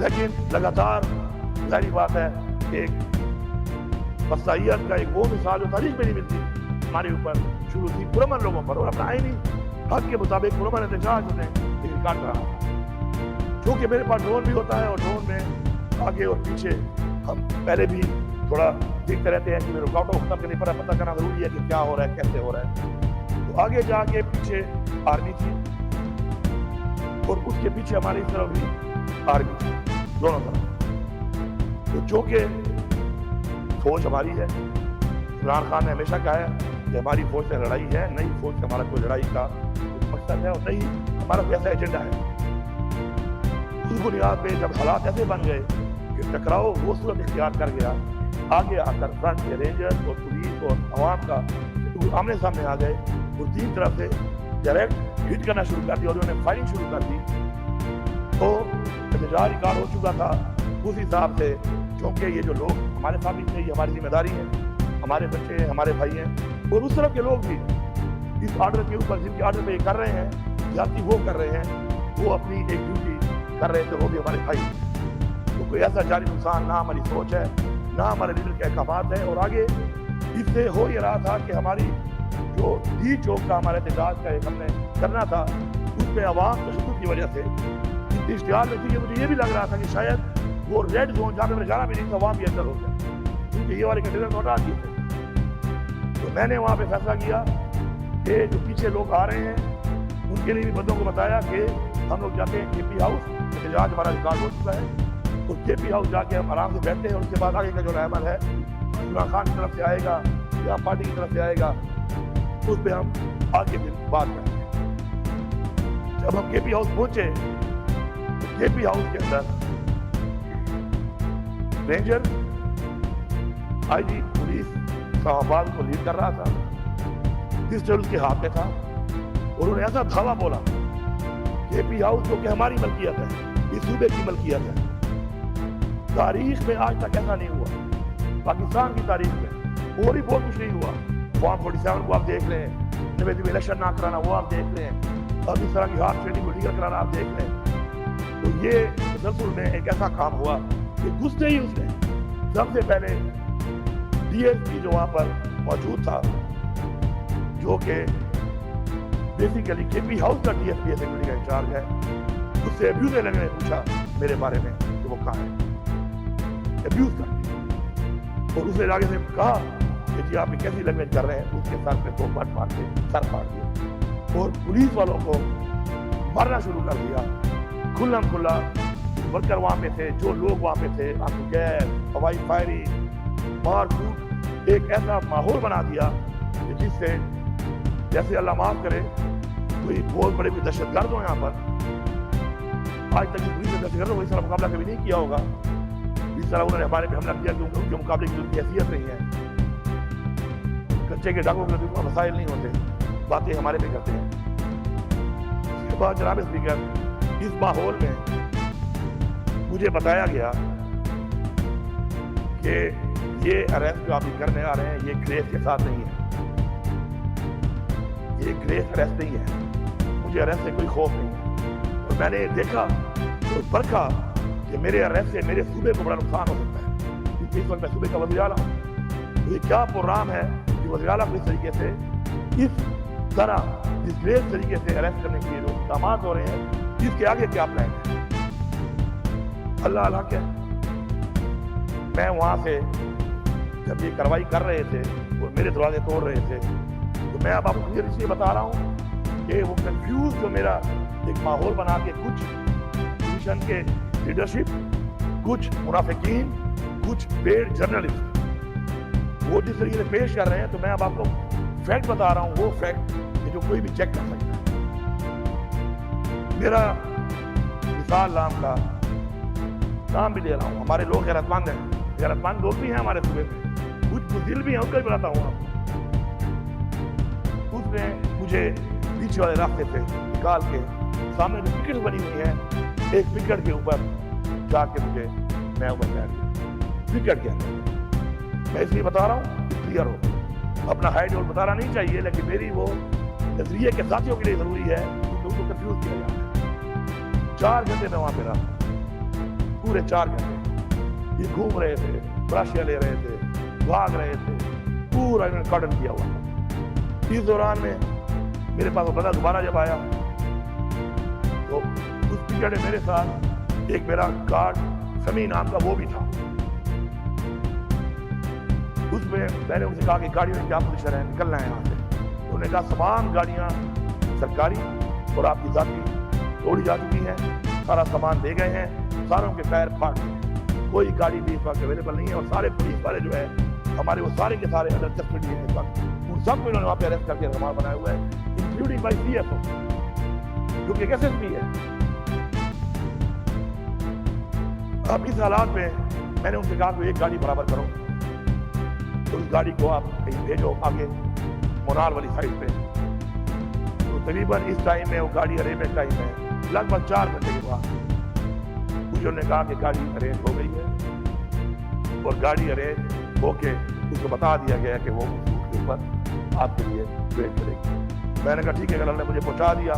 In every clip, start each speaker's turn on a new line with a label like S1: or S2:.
S1: لیکن لگاتار ظاہری بات ہے ایک وسطیت کا ایک وہ مثال جو تاریخ میں نہیں ملتی ہمارے اوپر شروع تھی پرامن لوگوں پر، اور اپنا آئینی حق کے مطابق پرامن احتجاج نے کاٹ رہا تھا۔ چونکہ میرے پاس ڈرون بھی ہوتا ہے اور ڈرون میں آگے اور پیچھے ہم پہلے بھی تھوڑا دیکھتے رہتے ہیں کہ میرے رکاوٹوں کو ختم کرنے پر پتہ کرنا ضروری ہے کہ کیا ہو رہا ہے، کیسے ہو رہا ہے۔ تو آگے جا کے پیچھے آرمی تھی اور اس کے پیچھے ہماری طرف بھی آرمی تھی، دونوں طرف۔ تو جو کہ فوج ہماری ہے، عمران خان نے ہمیشہ کہا ہے کہ ہماری فوج سے لڑائی ہے، نئی فوج سے ہمارا کوئی لڑائی کا مقصد ہے اور نہیں ہمارا کوئی ایسا ایجنڈا ہے۔ اس بنیاد پہ جب حالات ایسے بن گئے کہ ٹکراؤ وہ صورت اختیار کر گیا، آگے آ کر فرنٹ کے رینجر اور پولیس اور عوام کا آمنے سامنے آ گئے اور تین طرف سے ڈائریکٹ ہٹ کرنا شروع کر دیا اور انہوں نے فائرنگ شروع کر دی۔ تو احتجاج ریکارڈ ہو چکا تھا اس حساب سے، کیونکہ یہ جو لوگ ہمارے سامنے تھے یہ ہماری ذمہ داری ہے، ہمارے بچے ہیں، ہمارے بھائی ہیں، اور اس طرف کے لوگ بھی اس آرڈر کے اوپر جن کے آرڈر پہ یہ کر رہے ہیں جاتی وہ کر رہے ہیں، وہ اپنی ایک ڈیوٹی کر رہے تھے، وہ بھی ہمارے بھائی ہیں۔ تو کوئی ایسا جاری نقصان نہ ہماری سوچ ہے نہ ہمارے لیڈر کے احکامات ہیں، اور آگے اس سے ہو یہ رہا تھا کہ ہماری جو ڈی چوک کا ہمارے احتجاج کا ایک ہم نے کرنا تھا اس پہ عوام تشدد کی وجہ سے اتنی اشتعال میں تھی کہ مجھے یہ بھی لگ رہا تھا کہ شاید وہ ریڈ زون جہاں پہ میں جانا بھی نہیں تھا وہاں بھی اندر ہو گیا، کیونکہ یہ والے کنٹینر ہٹا دیے تھے۔ تو میں نے وہاں پہ فیصلہ کیا کہ جو پیچھے لوگ آ رہے ہیں ان کے لیے بھی بندوں کو بتایا کہ ہم لوگ جاتے ہیں کے پی ہاؤس، احتجاج ہمارا ریکارڈ ہو چکا ہے، اور کے پی ہاؤس جا کے ہم آرام سے بیٹھتے ہیں، اور اس کے بعد آگے کا جو عمل ہے عمران خان کی طرف سے آئے گا یا پارٹی کی طرف سے آئے گا اس پہ ہم آگے پھر بات کریں گے۔ جب ہم کے پی ہاؤس پہنچے تو کے پی ہاؤس کے اندر رینجر آئی جی پولیس اسلام آباد کو لیڈ کر رہا تھا، پسٹل اس کے ہاتھ میں تھا، اور انہوں نے ایسا دھاوا بولا کے پی ہاؤس جو کہ ہماری ملکیت ہے، اس صوبے کی ملکیت ہے، تاریخ میں آج تک ایسا نہیں ہوا، پاکستان کی تاریخ میں اور بھی بہت کچھ نہیں ہوا۔ فارم 47 کو آپ دیکھ لیں، الیکشن نہ کرانا وہ آپ دیکھ لیں، اب اس طرح کی ہارس ٹریڈنگ کو لیگل کرانا آپ دیکھ لیں۔ تو یہ تسلسل میں ایک ایسا کام ہوا کہ گھستے ہی اس نے سب سے پہلے ڈی ایس پی جو وہاں پر موجود تھا، جو کہ بیسیکلی کے پی ہاؤس کا ڈی ایس پی سیکورٹی کا انچارج ہے، اس سے ابیوز لینے نے پوچھا میرے بارے میں کہ وہ کہاں ہے، ابیوز کر دی، اور اسے آگے سے کہا کہ جی آپ کیسی لینگویج کر رہے ہیں، اس کے سر پہ دو بٹ مار کے سر پھاڑ دیا اور پولیس والوں کو مارنا شروع کر دیا کھلم کھلا۔ ورکر وہاں پہ تھے، جو لوگ وہاں پہ تھے، آنسو گیس، ہوائی فائرنگ، مار کوٹ، ایک ایسا ماحول بنا دیا کہ جس سے جیسے اللہ معاف کرے کوئی بہت بڑے بھی دہشت گرد ہو یہاں پر، آج تک پولیس نے دہشت گردوں کو اس طرح مقابلہ کبھی نہیں کیا ہوگا اس طرح انہوں نے ہمارے پہ حملہ کیا، کیونکہ ان کے مقابلے کی کوئی حیثیت نہیں ہے۔ کچے کے ڈاکوں کے مسائل نہیں ہوتے، باتیں ہمارے پہ کرتے ہیں۔ اس کے بعد جناب اسپیکر، اس ماحول میں مجھے بتایا گیا کہ یہ اریسٹ جو آپ کرنے آ رہے ہیں یہ گریس کے ساتھ نہیں ہے، یہ گریس اریسٹ نہیں ہے، مجھے اریسٹ سے کوئی خوف نہیں ہے، اور میں نے دیکھا اور پرکھا کہ میرے اریسٹ سے میرے صوبے کو بڑا نقصان ہو سکتا ہے، کیونکہ اس وقت میں صوبے کا وزیر اعلیٰ ہوں۔ تو یہ کیا پروگرام ہے کہ وزیر اعلیٰ کو اس طریقے سے اس طرح ڈسگریس طریقے سے اریسٹ کرنے کے لیے جو اقدامات ہو رہے ہیں، اس کے آگے کیا پلان ہے؟ اللہ اللہ کیا میں وہاں سے جب یہ کارروائی کر رہے تھے اور میرے دروازے توڑ رہے تھے، تو میں اب آپ کو کلیئر اس لیے بتا رہا ہوں کہ وہ کنفیوز جو میرا ایک ماحول بنا کے کچھ پوزیشن کے لیڈرشپ، کچھ منافقین، کچھ پیڈ جرنلسٹ وہ جس طریقے سے پیش کر رہے ہیں، تو میں اب آپ کو فیکٹ بتا رہا ہوں، وہ فیکٹ کہ جو کوئی بھی چیک کر سکتا ہے۔ میرا مثال نام کا نام بھی لے رہا ہوں، ہمارے لوگ غیرت مند ہیں، غیرت مند لوگ بھی ہیں ہمارے صوبے میں، کچھ بزدل بھی ہیں، ان کا بھی بتاتا ہوں آپ کو۔ اس نے مجھے پیچھے والے راستے سے نکال کے سامنے جو پکٹ بنی ہوئی ہے، ایک پکٹ کے اوپر جا کے مجھے میں اوپر بیٹھ گیا پکٹ کے اندر۔ میں اس لیے بتا رہا ہوں کلیئر ہو، اپنا ہائیڈ اور بتانا نہیں چاہیے، لیکن میری وہ نظریے کے ساتھیوں کے لیے ضروری ہے کیونکہ ان کو کنفیوز کیا جاتا ہے۔ 4 گھنٹے میں وہاں پہ رہا، پورے 4 گھنٹے یہ گھوم رہے تھے، براشیاں لے رہے تھے، بھاگ رہے تھے، پورا انہوں نے کارڈن کیا ہوا تھا۔ اس دوران میں میرے پاس وہ بندہ دوبارہ جب آیا تو اس پیریڈ میں میرے ساتھ ایک میرا گارڈ سمی نام کا وہ بھی تھا۔ اس میں میں نے ان سے کہا کہ گاڑی میں کیا پوزیشن ہے، نکلنا ہے یہاں سے۔ انہوں نے کہا تمام گاڑیاں سرکاری اور آپ کی ذاتی توڑی جا چکی ہیں، سارا سامان لے گئے ہیں، ساروں کے پیر پھاٹ گئے، کوئی گاڑی بھی اس وقت اویلیبل نہیں ہے، اور سارے پولیس والے جو ہے ہمارے وہ سارے کے سارے انڈر کسٹڈی ہیں اس وقت۔ ان سب کو انہوں نے وہاں پہ اریسٹ کر کے رہنما بنایا ہوا ہے، including by C F O جو کہ ایک ایس ایس پی ہے۔ اب اس حالات میں میں نے ان سے کہا کہ ایک گاڑی برابر کرو، تو اس گاڑی کو آپ کہیں بھیجو آگے منال والی سائڈ پہ۔ تو تقریباً اس ٹائم میں وہ گاڑی ارینج ٹائم ہے، لگ بھگ 4 گھنٹے کے بعد مجھے نے کہا کہ گاڑی ارینج ہو گئی ہے، اور گاڑی ارینج ہو کے اس کو بتا دیا گیا کہ وہ کے اوپر آپ کے لیے ویٹ کرے گی۔ میں نے کہا ٹھیک ہے، اللہ نے مجھے پہنچا دیا۔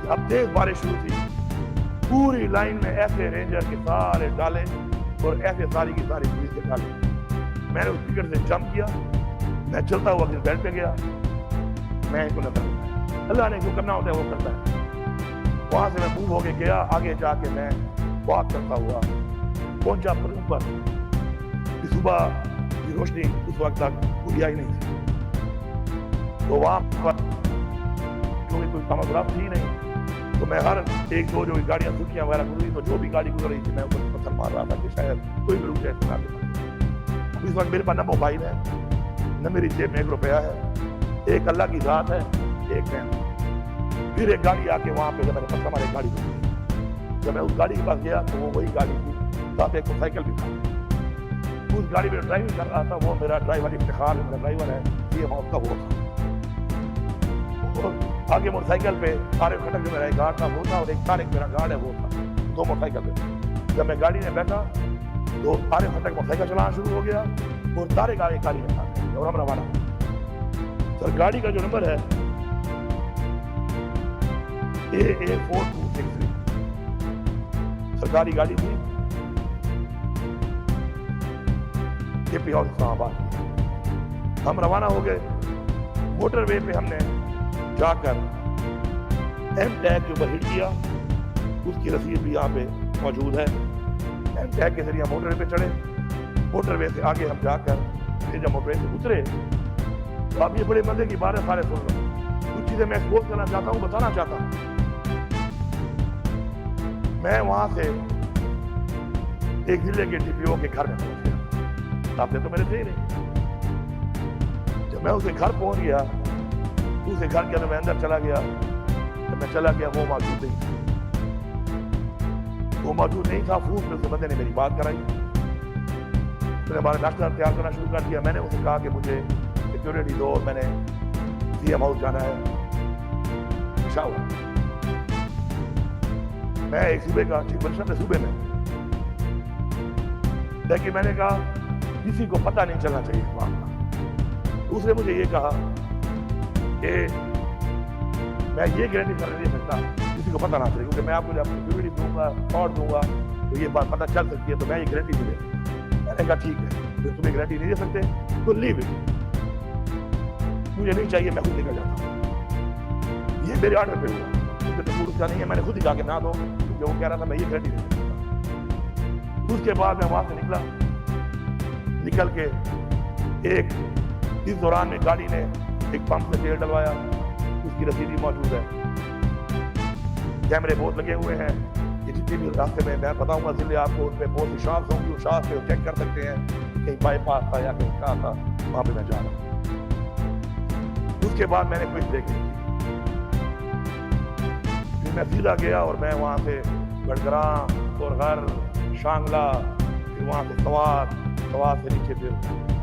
S1: اب تیز بارش شروع تھی، پوری لائن میں ایسے رینجر کے سارے ڈالے اور ایسے ساری کی ساری پولیس کے ڈالے۔ میں نے اس ٹکٹ سے جمپ کیا، میں چلتا ہوا اپنے بیلٹ پہ گیا، میں ان کو نظر نہیں، اللہ نے جو کرنا ہوتا ہے وہ کرتا ہے۔ وہاں سے میں موو ہو کے گیا، آگے جا کے میں واک کرتا ہوا پہنچا پر صبح کی روشنی اس وقت تک پوری آئی نہیں تھی، تو وہاں پر کیونکہ کوئی کامراب تھی نہیں، تو میں ہر ایک دو جو گاڑیاں سکیاں وغیرہ گزری تو جو بھی گاڑی گزر رہی تھی میں ان کو پتھر مار رہا تھا کہ شاید کوئی بھی روک جائے سنا دے۔ اس وقت میرے پاس نہ موبائل ہے، نہ میری جیب میں 1 روپیہ ہے، ایک اللہ کی ذات ہے، ایک میں۔ پھر ایک گاڑی آ کے وہاں پہ جب میں نے پتھر مارے گاڑی کو، جب میں اس گاڑی کے پاس گیا تو وہ وہی گاڑی تھی، ساتھ ایک موٹر سائیکل بھی تھا۔ اس گاڑی میں ڈرائیونگ کر رہا تھا، وہ میرا ڈرائیور افتخار میرا ڈرائیور ہے، یہ موت کا وہ تھا۔ آگے موٹر سائیکل پہ عارف کھٹک جو میرا ایک گارڈ تھا وہ تھا، اور ایک طارق میرا گارڈ ہے وہ تھا، 2 موٹر سائیکل پہ۔ جب میں گاڑی میں بیٹھا تو عارف کھٹک موٹر سائیکل چلانا شروع ہو گیا اور طارق آگے گاڑی میں تھا اور ہم روانہ۔ سر گاڑی کا جو نمبر ہے AA4263 سرکاری گاڑی تھی، کے پی ہاؤس اسلام آباد کی۔ ہم روانہ ہو گئے، موٹر وے پہ ہم نے جا کر ایم ٹیگ کے اوپر ہٹ کیا، اس کی رسید بھی یہاں پہ موجود ہے۔ ایم ٹیگ کے ذریعے موٹر وے پہ چڑھے، موٹر وے سے آگے ہم جا کر پھر جب موٹر وے سے اترے تو اب یہ بڑے مزے کی باتیں سارے سن لو، کچھ چیزیں میں ایکسپوز کرنا چاہتا ہوں، بتانا چاہتا ہوں۔ میں وہاں سے ایک ضلع کے ڈی پی او کے گھر میں پہنچ گیا، آپ نے تو میرے تھے ہی نہیں۔ جب میں اسے گھر پہنچ گیا، اسے گھر کے اندر میں اندر چلا گیا، جب میں چلا گیا وہ موجود نہیں تھا، وہ موجود نہیں تھا۔ فون میں اس بندے نے میری بات کرائی، میں نے ہمارے ناشتہ تیار کرنا شروع کر دیا۔ میں نے اسے کہا کہ مجھے سیکورٹی دو، اور میں نے سی ایم ہاؤس جانا ہے پشاور۔ میں ایک صوبے کا چیف منسٹر صوبے میں، لیکن میں نے کہا کسی کو پتہ نہیں چلنا چاہیے اس بات کا۔ اس نے مجھے یہ کہا کہ میں یہ گارنٹی کر نہیں سکتا کسی کو پتہ نہ چلے، کیونکہ میں آپ کو جب سیکورٹی دوں گا اور دوں گا تو یہ بات پتہ چل سکتی ہے، تو میں یہ گارنٹی نہیں دے۔ میں نے کہا ٹھیک ہے، جو تمہیں گارنٹی نہیں دے سکتے تو لیو اٹ، مجھے نہیں چاہیے، میں خود نکل جاتا ہوں۔ یہ میرے آرڈر پہ ہوا، کیونکہ تو کا نہیں ہے، میں نے خود ہی کہا کہ نہ دو، کیونکہ وہ کہہ رہا تھا میں یہ گارنٹی نہیں دے سکتا۔ اس کے بعد میں وہاں سے نکلا، نکل کے ایک اس دوران میں گاڑی نے ایک پمپ میں تیل ڈلوایا، اس کی رسید بھی موجود ہے، کیمرے بہت لگے ہوئے ہیں۔ یہ جتنی بھی راستے میں میں بتاؤں گا ضلع آپ کو، ان میں بہت سی شاپس ہوں گی، اس شاپ پہ وہ چیک کر سکتے ہیں کہیں بائی پاس تھا یا کہیں کہاں تھا، وہاں پہ میں جا رہا ہوں۔ اس کے بعد میں نے کوئی بریک نہیں کی، پھر میں سیدھا گیا اور میں وہاں سے گڑگراں اور غر شانگلہ، پھر وہاں سے سوات سے نیچے پھر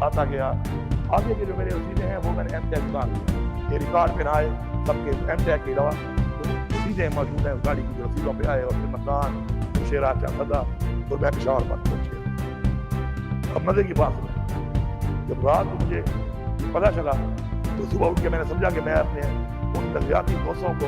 S1: آتا گیا۔ آگے کے جو میرے رسیدیں ہیں وہ میں نے ایم ٹیگ اتار لیا، یہ ریکارڈ پہ نہ آئے سب کے ایم ٹیگ کے علاوہ رسیدیں موجود ہیں اس گاڑی کی جو رسیدوں پہ آئے، اور پھر مکان شیرا چاندہ اور میں پشاور پر پہنچ گیا۔ اب مزے کی بات ہے، جب رات کو مجھے پتہ چلا تو صبح اٹھ کے میں نے سمجھا کہ میں اپنے ان نظریاتی دوستوں کو